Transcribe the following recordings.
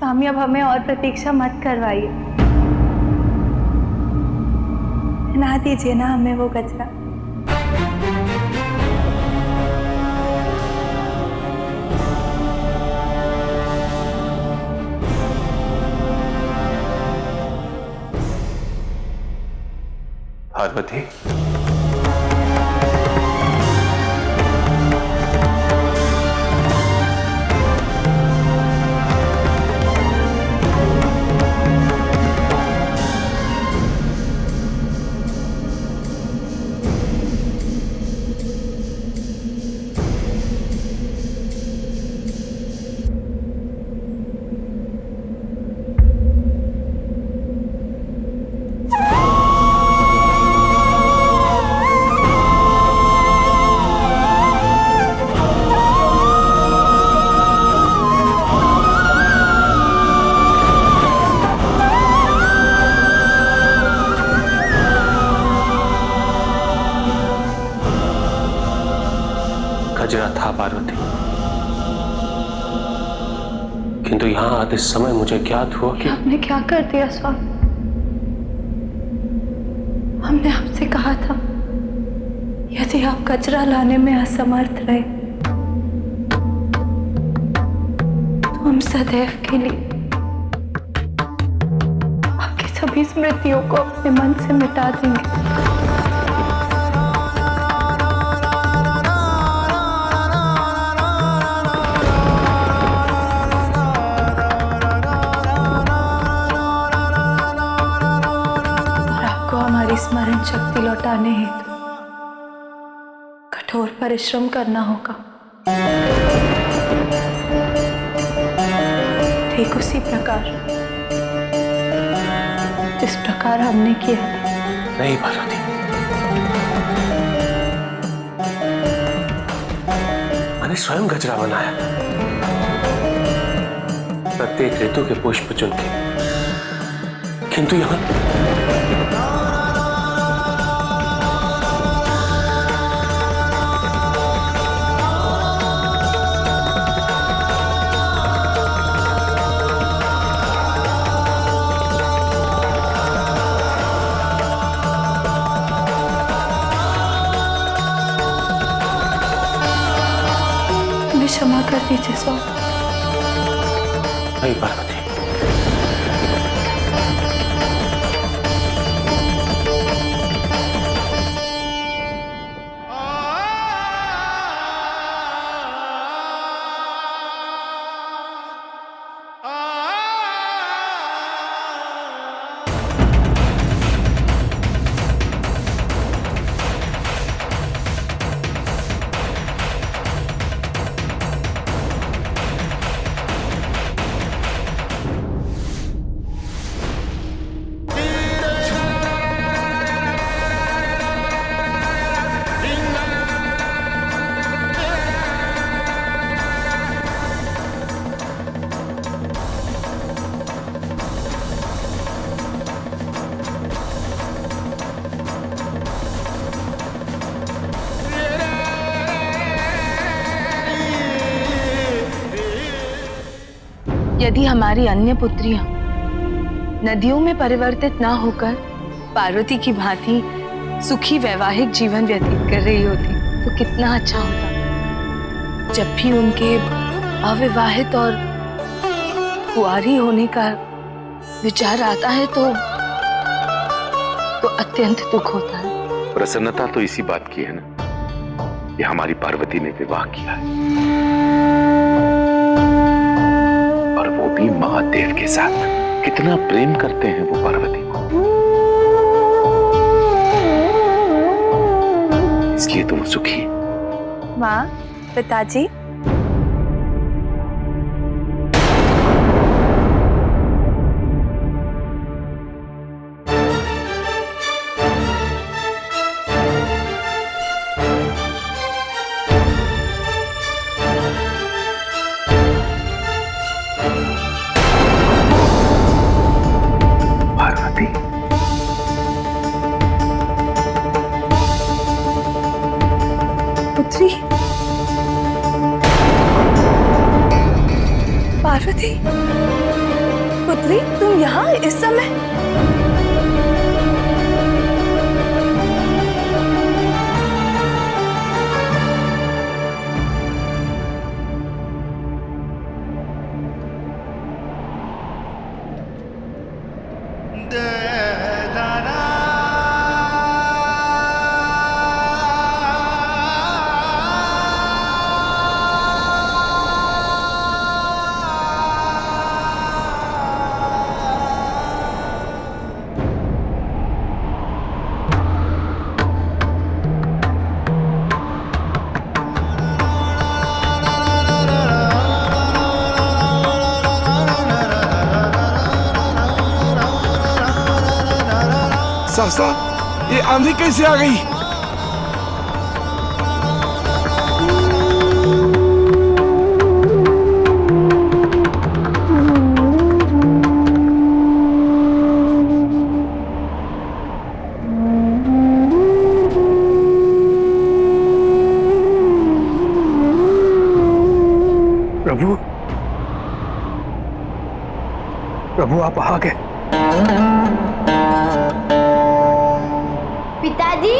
स्वामी अब हमें और प्रतीक्षा मत करवाइए, ना दीजिए ना हमें वो गजरा। पार्वती, गजरा था पार्वती, किंतु यहां आते समय मुझे ज्ञात हुआ कि आपने क्या कर दिया स्वामी? हमने आपसे कहा था यदि आप गजरा लाने में असमर्थ रहे तो हम सदैव के लिए आपकी सभी स्मृतियों को अपने मन से मिटा देंगे। हमारी स्मरण शक्ति लौटाने हेतु कठोर परिश्रम करना होगा। ठीक उसी प्रकार जिस प्रकार हमने किया था। नहीं पार्वती, मैंने स्वयं गजरा बनाया, प्रत्येक ऋतु के पुष्प चुन के, किंतु यहां क्षमा कर दीजिए स्वामी। नहीं पार्वती, यदि हमारी अन्य पुत्रियां नदियों में परिवर्तित ना होकर पार्वती की भांति सुखी वैवाहिक जीवन व्यतीत कर रही होती तो कितना अच्छा होता। जब भी उनके अविवाहित और कुंवारी होने का विचार आता है तो अत्यंत दुख होता है। प्रसन्नता तो इसी बात की है ना, ये हमारी पार्वती ने विवाह किया है, और वो भी महादेव के साथ। कितना प्रेम करते हैं वो पार्वती को, इसलिए तुम सुखी। माँ, पिताजी, पुत्री पार्वती। पुत्री, तुम यहाँ इस समय? सहसा ये आंधी कैसे आ गई? प्रभु, प्रभु आप आ गए। पिताजी,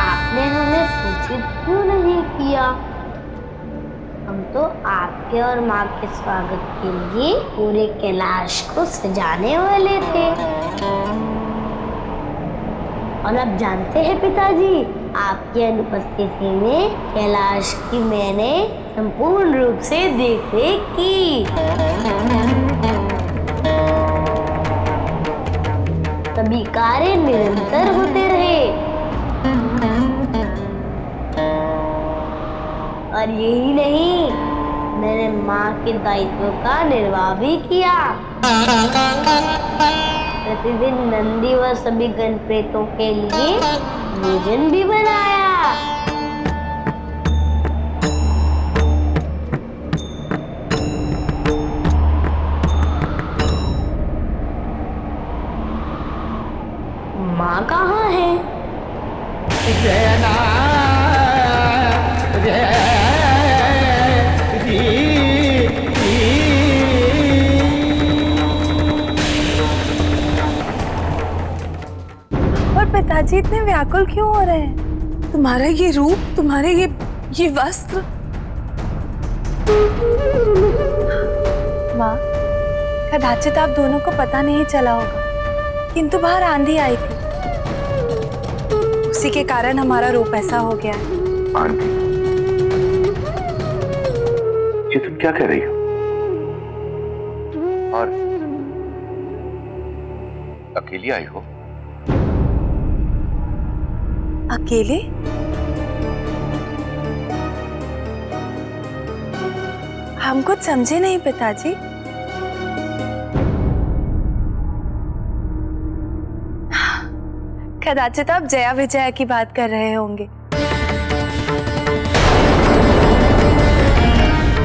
आपने हमें सूचित क्यों नहीं किया? हम तो आपके और माँ के स्वागत के लिए पूरे कैलाश को सजाने वाले थे। और अब जानते हैं पिताजी, आपकी अनुपस्थिति में कैलाश की मैंने संपूर्ण रूप से देखरेख की। सभी कार्य निरंतर होते रहे और यही नहीं, मैंने माँ के दायित्व का निर्वाह भी किया। प्रतिदिन नंदी व सभी गण प्रेतों के लिए भोजन भी बनाया। माँ कहाँ है? और पिताजी इतने व्याकुल क्यों हो रहे हैं? तुम्हारा ये रूप, तुम्हारे ये वस्त्र। माँ, कदाचित आप दोनों को पता नहीं चला होगा, किंतु बाहर आंधी आई थी, उसी के कारण हमारा रूप ऐसा हो गया है। आंधी? ये तुम क्या कह रही हो? और अकेली आई हो? अकेले? हम कुछ समझे नहीं पिताजी। कदाचित आप जया विजया की बात कर रहे होंगे।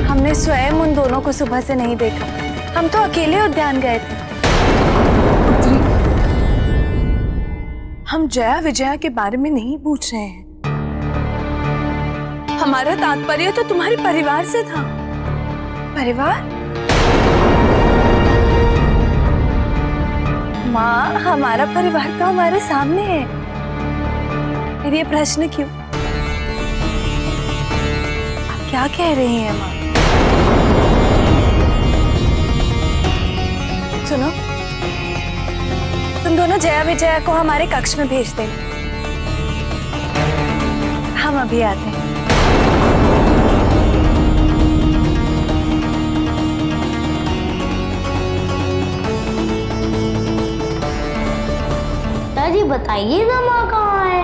हमने स्वयं उन दोनों को सुबह से नहीं देखा, हम तो अकेले उद्यान गए थे। हम जया विजया के बारे में नहीं पूछ रहे हैं, हमारा तात्पर्य तो तुम्हारे परिवार से था। परिवार? माँ, हमारा परिवार तो हमारे सामने है, फिर ये प्रश्न क्यों? आप क्या कह रही हैं माँ? सुनो, तुम दोनों जया विजया को हमारे कक्ष में भेज दें, हम अभी आते हैं। पिताजी बताइए ना, माँ कहाँ है?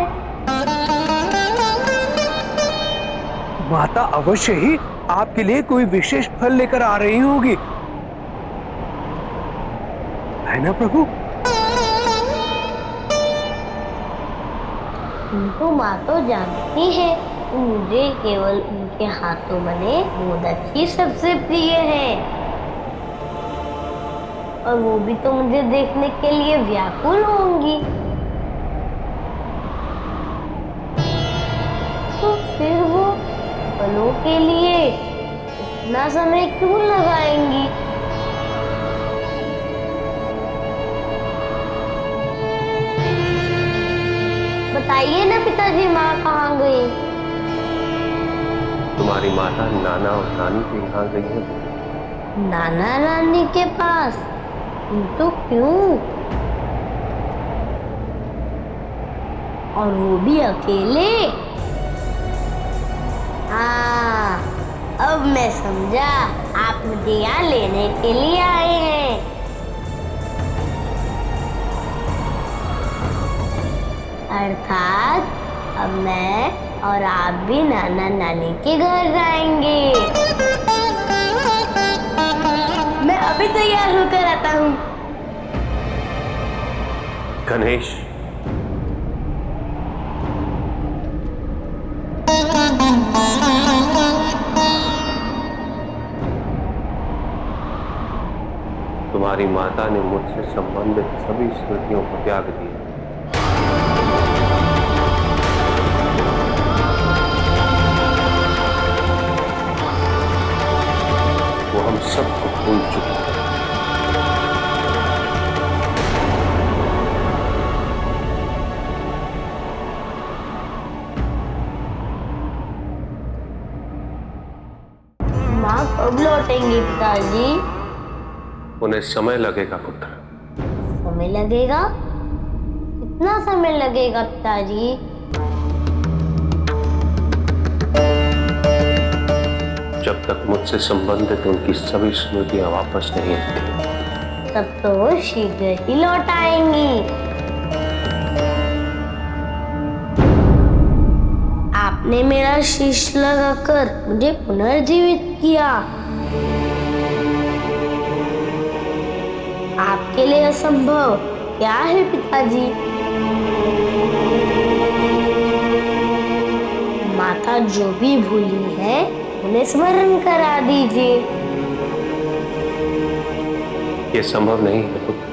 माता अवश्य ही आपके लिए कोई विशेष फल लेकर आ रही होगी, है ना प्रभु? उनको माँ तो जानती है मुझे केवल उनके हाथों बने मोदक ही सबसे प्रिय है, और वो भी तो मुझे देखने के लिए व्याकुल होंगी। तो फिर वो फलों के लिए इतना समय क्यों लगाएंगी? बताइए ना पिताजी, माँ कहाँ गई? तुम्हारी माता नाना और नानी के यहाँ गई है। नाना नानी के पास? तो क्यों? और वो भी अकेले? हाँ, अब मैं समझा, आप मुझे यहाँ लेने के लिए आए हैं। अर्थात अब मैं और आप भी नाना नानी के घर जाएंगे। मैं अभी तैयार होकर आता हूँ। गणेश, तुम्हारी माता ने मुझसे संबंधित सभी स्मृतियों को त्याग दिया। वो हम सबको भूल चुके हैं। माँ कब लौटेंगे पिताजी? उन्हें समय लगेगा पुत्र। समय लगेगा? कितना समय लगेगा पिताजी? जब तक मुझसे संबंधित उनकी सभी स्मृतियां वापस नहीं आती। तब तो वो शीघ्र ही लौट आएंगी। आपने मेरा शीश लगाकर मुझे पुनर्जीवित किया। आपके लिए असंभव क्या है पिताजी? माता जो भी भूली है उन्हें स्मरण करा दीजिए। ये संभव नहीं है पुत्र।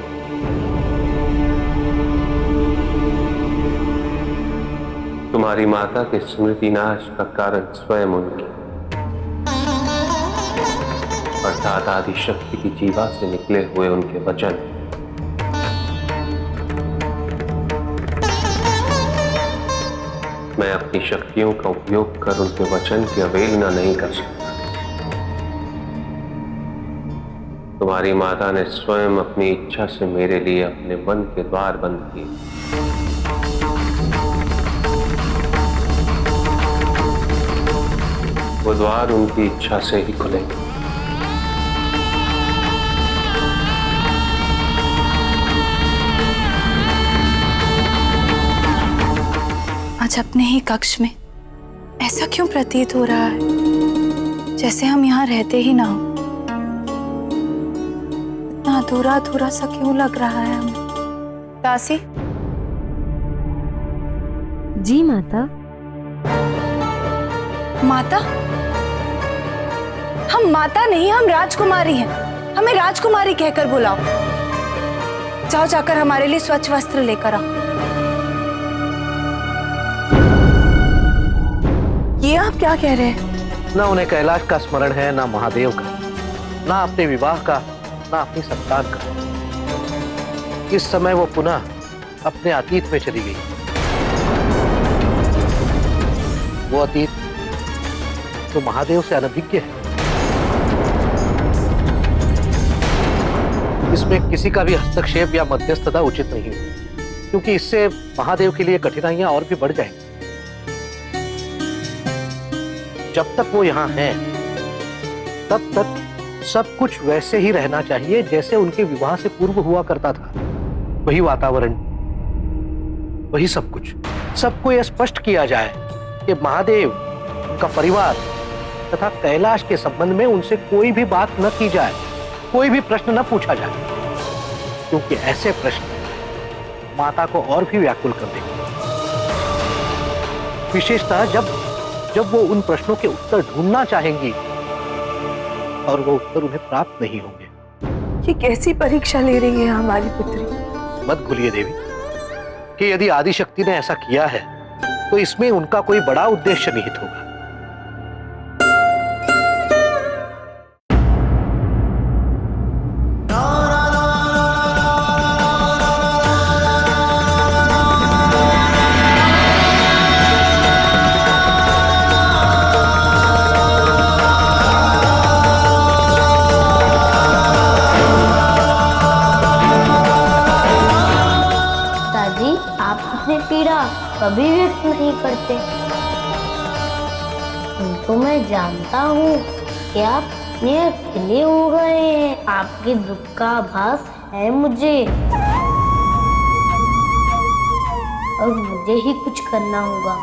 तुम्हारी माता के स्मृति नाश का कारण स्वयं उनकी अर्थात आदि शक्ति की जीवा से निकले हुए उनके वचन। मैं अपनी शक्तियों का उपयोग कर उनके वचन की अवहेलना नहीं कर सकता। तुम्हारी माता ने स्वयं अपनी इच्छा से मेरे लिए अपने मन के द्वार बंद किए। वो द्वार उनकी इच्छा से ही खुलेंगे। आज अपने ही कक्ष में ऐसा क्यों प्रतीत हो रहा है जैसे हम यहाँ रहते ही ना हो। इतना अधूरा अधूरा सा क्यों लग रहा है हमें। दासी जी माता। माता? हम माता नहीं, हम राजकुमारी हैं। हमें राजकुमारी कहकर बुलाओ। जाओ जाकर हमारे लिए स्वच्छ वस्त्र लेकर आओ। ये आप क्या कह रहे हैं? ना उन्हें कैलाश का स्मरण है, ना महादेव का, ना अपने विवाह का, ना अपनी संतान का। इस समय वो पुनः अपने अतीत में चली गई। वो अतीत तो महादेव से अनभिज्ञ है। इसमें किसी का भी हस्तक्षेप या मध्यस्थता उचित नहीं है, क्योंकि इससे महादेव के लिए कठिनाइयां और भी बढ़ जाएंगी। जब तक वो यहाँ हैं, तब तक सब कुछ वैसे ही रहना चाहिए जैसे उनके विवाह से पूर्व हुआ करता था। वही वातावरण, वही सब कुछ। सबको यह स्पष्ट किया जाए कि महादेव का परिवार तथा कैलाश के संबंध में उनसे कोई भी बात न की जाए, कोई भी प्रश्न न पूछा जाए, क्योंकि ऐसे प्रश्न माता को और भी व्याकुल कर देंगे। विशेषतः जब जब वो उन प्रश्नों के उत्तर ढूंढना चाहेंगी और वो उत्तर उन्हें प्राप्त नहीं होंगे। ये कैसी परीक्षा ले रही है हमारी पुत्री? मत भूलिए देवी कि यदि आदिशक्ति ने ऐसा किया है तो इसमें उनका कोई बड़ा उद्देश्य निहित होगा। दादी, आप अपनी पीड़ा कभी व्यक्त नहीं करते। तो मैं जानता हूँ कि आप इतने अकेले हो गए हैं। आपके दुख का आभास है मुझे। अब मुझे ही कुछ करना होगा।